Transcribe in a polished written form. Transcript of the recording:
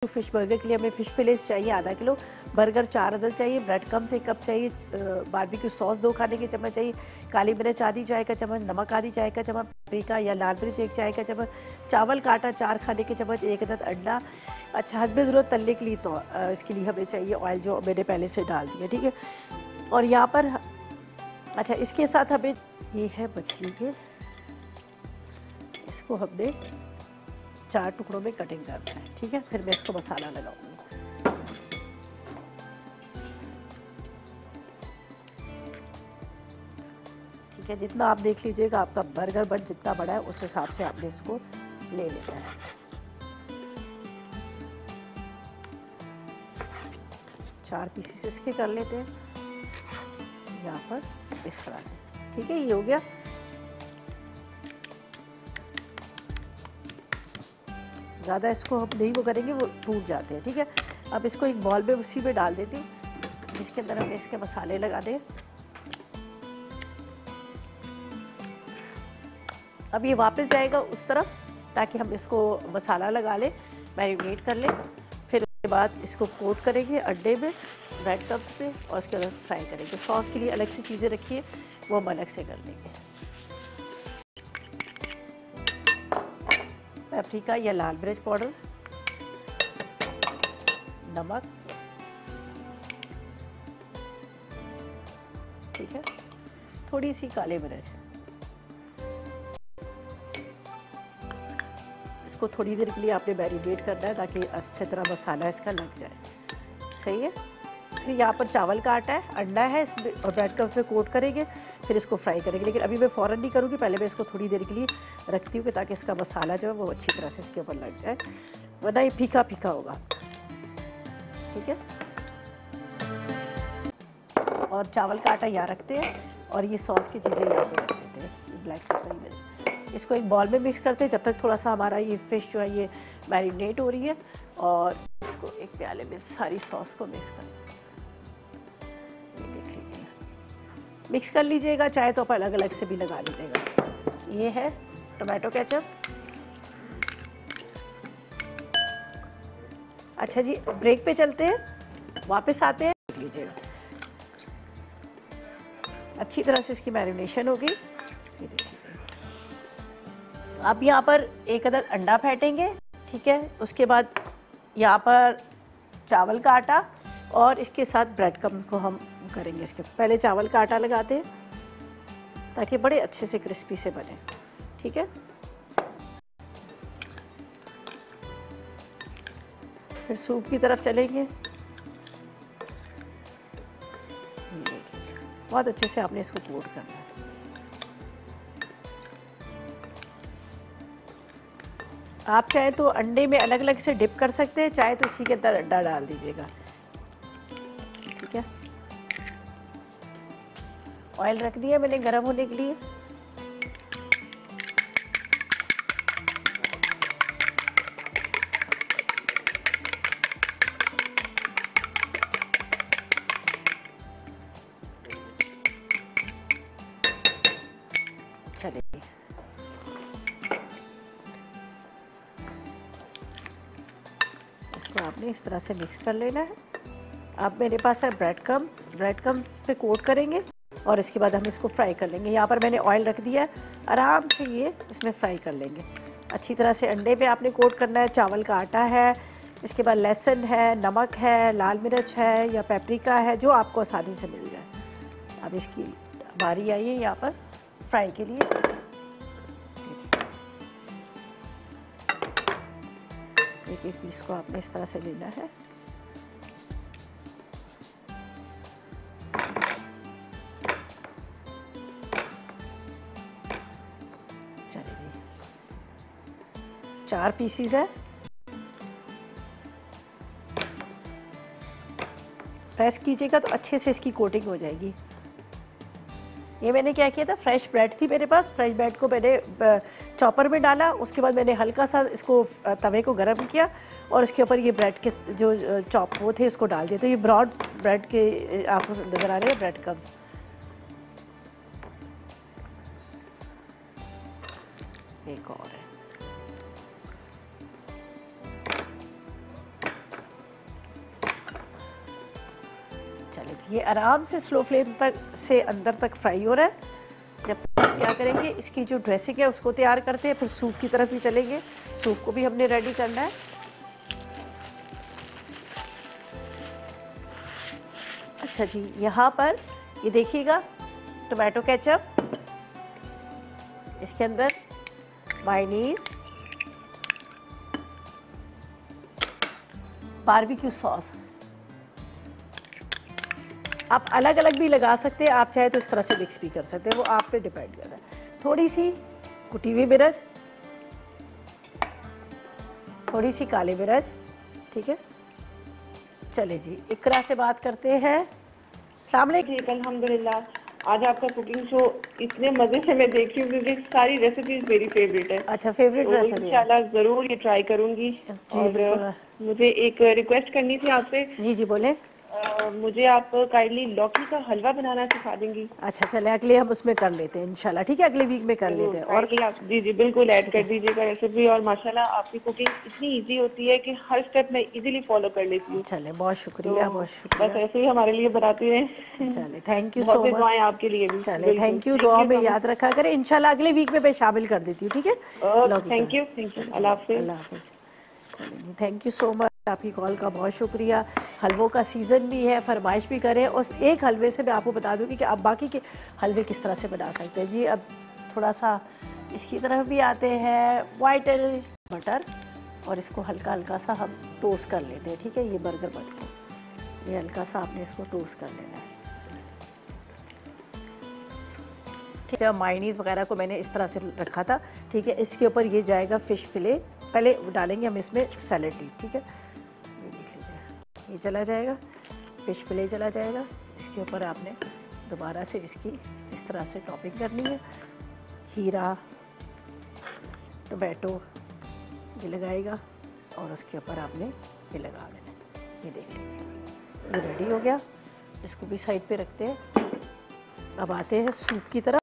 Fish burger के लिए हमें फिश फिलेट्स चाहिए आधा किलो, बर्गर 4 अदद चाहिए, ब्रेड क्रम्स 1 कप चाहिए, बारबेक्यू सॉस 2 खाने के चम्मच चाहिए, काली मिर्च आधी चाय का चम्मच, नमक आधी चाय का चम्मच, पापरिका या लाल मिर्च 1 चाय का चम्मच, चावल का आटा 4 खाने के चम्मच, 1 अदद अंडा। अच्छा, हस्बे ज़रूरत तलने के लिए तो इसके लिए हमें चाहिए ऑयल जो मैंने पहले से डाल दिया, ठीक है। और यहाँ पर अच्छा, इसके साथ हमें ये है मछली के, इसको हमने 4 टुकड़ों में कटिंग करना है, ठीक है। फिर मैं इसको मसाला लगाऊंगी। ठीक है, जितना आप देख लीजिएगा आपका बर्गर बन जितना बड़ा है उस हिसाब से आपने इसको ले लेना है। चार पीसेस इसके कर लेते हैं यहाँ पर इस तरह से, ठीक है। ये हो गया। ज़्यादा इसको हम नहीं वो करेंगे, वो टूट जाते हैं, ठीक है। अब इसको एक बॉल में उसी में डाल देती हूँ जिसके अंदर हम इसके मसाले लगा दें। अब ये वापस जाएगा उस तरफ ताकि हम इसको मसाला लगा लें, मैरिनेट कर लें। फिर उसके बाद इसको कोट करेंगे अंडे में, ब्रेड क्रम्स में, और उसके बाद फ्राई करेंगे। सॉस के लिए अलग से चीज़ें रखिए, वो हम अलग से कर लेंगे। पापरिका या लाल मिर्च पाउडर, नमक, ठीक है, थोड़ी सी काली मिर्च। इसको थोड़ी देर के लिए आपने मैरिनेट करना है ताकि अच्छी तरह मसाला इसका लग जाए, सही है। फिर यहाँ पर चावल का आटा है, अंडा है, इसमें और ब्रेड क्रम्स में कोट करेंगे, फिर इसको फ्राई करेंगे। लेकिन अभी मैं फ़ौरन नहीं करूँगी, पहले मैं इसको थोड़ी देर के लिए रखती हूँ ताकि इसका मसाला जो है वो अच्छी तरह से इसके ऊपर लग जाए, वरना ये फीका फीका होगा, ठीक है। और चावल का आटा यहाँ रखते हैं और ये सॉस की चीज़ें यहाँ पे रख देते हैं, ब्लैक पेपर में। इसको एक बॉल में मिक्स करते हैं जब तक थोड़ा सा हमारा ये फिश जो है ये मैरिनेट हो रही है। और इसको एक प्याले में सारी सॉस को मिक्स कर, ये देख लीजिएगा, मिक्स कर लीजिएगा, चाहे तो आप अलग अलग से भी लगा लीजिएगा। ये है टोमेटो केचप। अच्छा जी, ब्रेक पे चलते हैं, वापस आते हैं, देख लीजिएगा अच्छी तरह से इसकी मैरिनेशन हो गई। ये देखिए, अब यहाँ पर 1 अदद अंडा फेंटेंगे, ठीक है। उसके बाद यहाँ पर चावल का आटा और इसके साथ ब्रेड क्रम्स को हम करेंगे। इसके पहले चावल का आटा लगाते हैं ताकि बड़े अच्छे से क्रिस्पी से बने, ठीक है। फिर सूप की तरफ चलेंगे। बहुत अच्छे से आपने इसको कोट करना है। आप चाहे तो अंडे में अलग अलग से डिप कर सकते हैं, चाहे तो इसी के अंदर अंडा डाल दीजिएगा, ठीक है। ऑयल रख दिया मैंने गरम होने के लिए। चलिए, इसको आपने इस तरह से मिक्स कर लेना है। अब मेरे पास है ब्रेड क्रम्स पे कोट करेंगे और इसके बाद हम इसको फ्राई कर लेंगे। यहाँ पर मैंने ऑयल रख दिया है, आराम से ये इसमें फ्राई कर लेंगे अच्छी तरह से। अंडे पे आपने कोट करना है, चावल का आटा है, इसके बाद लहसुन है, नमक है, लाल मिर्च है या पेपरिका है, जो आपको आसानी से मिल जाए। अब इसकी बारी आई है यहाँ पर फ्राई के लिए। एक एक पीस को आपने इस तरह से लेना है। चलिए, 4 पीसीज है। प्रेस कीजिएगा तो अच्छे से इसकी कोटिंग हो जाएगी। ये मैंने क्या किया था, फ्रेश ब्रेड थी मेरे पास, फ्रेश ब्रेड को मैंने चॉपर में डाला, उसके बाद मैंने हल्का सा इसको तवे को गर्म किया और उसके ऊपर ये ब्रेड के जो चॉप वो थे उसको डाल दिया। तो ये ब्रॉड ब्रेड के आपको नजर आ रहे हैं ब्रेड क्रम्स। एक और है, चलिए, ये आराम से स्लो फ्लेम तक से अंदर तक फ्राई हो रहा है। जब तक हम क्या करेंगे, इसकी जो ड्रेसिंग है उसको तैयार करते हैं, फिर सूप की तरफ भी चलेंगे। सूप को भी हमने रेडी करना है। अच्छा जी, यहाँ पर ये देखिएगा टोमेटो केचप, इसके अंदर मायोनीज, बारबेक्यू सॉस। आप अलग अलग भी लगा सकते हैं, आप चाहे तो इस तरह से मिक्स भी कर सकते हैं, वो आप पे डिपेंड कर रहा है। थोड़ी सी कुटी हुई मिर्च, थोड़ी सी काली मिर्च, ठीक है। चले जी, इकरा से बात करते हैं। अस्सलाम वालेकुम। अल्हम्दुलिल्लाह। आज आपका कुकिंग शो इतने मजे से मैं देख रही हूँ क्योंकि सारी रेसिपीज मेरी फेवरेट है। अच्छा, फेवरेट तो रेसिपी है। इंशाल्लाह जरूर ये ट्राई करूंगी। जी और बिल्कुल। मुझे एक रिक्वेस्ट करनी थी आपसे। जी जी बोले। मुझे आप काइंडली लौकी का हलवा बनाना सिखा देंगी? अच्छा चले, अगले हम उसमें कर लेते हैं इंशाल्लाह, ठीक है, अगले वीक में कर जरूर लेते हैं। और काइंडली आप जी जी बिल्कुल ऐड ठीक कर है। दीजिएगा रेसिपी। और माशाल्लाह आपकी कुकिंग इतनी इजी होती है कि हर स्टेप मैं इजीली फॉलो कर लेती हूँ। चले, बहुत तो शुक्रिया, बहुत बस शुक्रिया। ऐसे ही हमारे लिए बनाती रहें। चले, थैंक यू बहुत सो बहुत मच। दुआएं आपके लिए भी। चले, बिल्कुल, थैंक यू, थैंक दुआ यू में सो मच। याद रखा करें। इंशाल्लाह अगले वीक में मैं शामिल कर देती हूँ, ठीक है। ओके, लौकी का। थैंक यू चलिए, अल्लाह हाफिज। अल्लाह हाफिज। चलिए, थैंक यू सो मच, आपकी कॉल का बहुत शुक्रिया। हलवों का सीज़न भी है, फरमाइश भी करें। और एक हलवे से मैं आपको बता दूंगी कि आप बाकी के हलवे किस तरह से बना सकते हैं। जी, अब थोड़ा सा इसकी तरफ भी आते हैं। वाइट बटर, और इसको हल्का हल्का सा हम टोस्ट कर लेते हैं, ठीक है। ये बर्गर बन को, ये हल्का सा आपने इसको टोस्ट कर लेना है। ठीक है, मायोनीज वगैरह को मैंने इस तरह से रखा था, ठीक है। इसके ऊपर ये जाएगा फिश फिले, पहले डालेंगे हम इसमें सैलेड लीफ, ठीक है। ये देख लीजिए, ये चला जाएगा, फिश फिले चला जाएगा। इसके ऊपर आपने दोबारा से इसकी इस तरह से टॉपिंग करनी है। हीरा, टोमेटो ये लगाएगा, और उसके ऊपर आपने ये लगा देना है। ये देख लीजिए, ये रेडी हो गया। इसको भी साइड पे रखते हैं। अब आते हैं सूप की तरफ।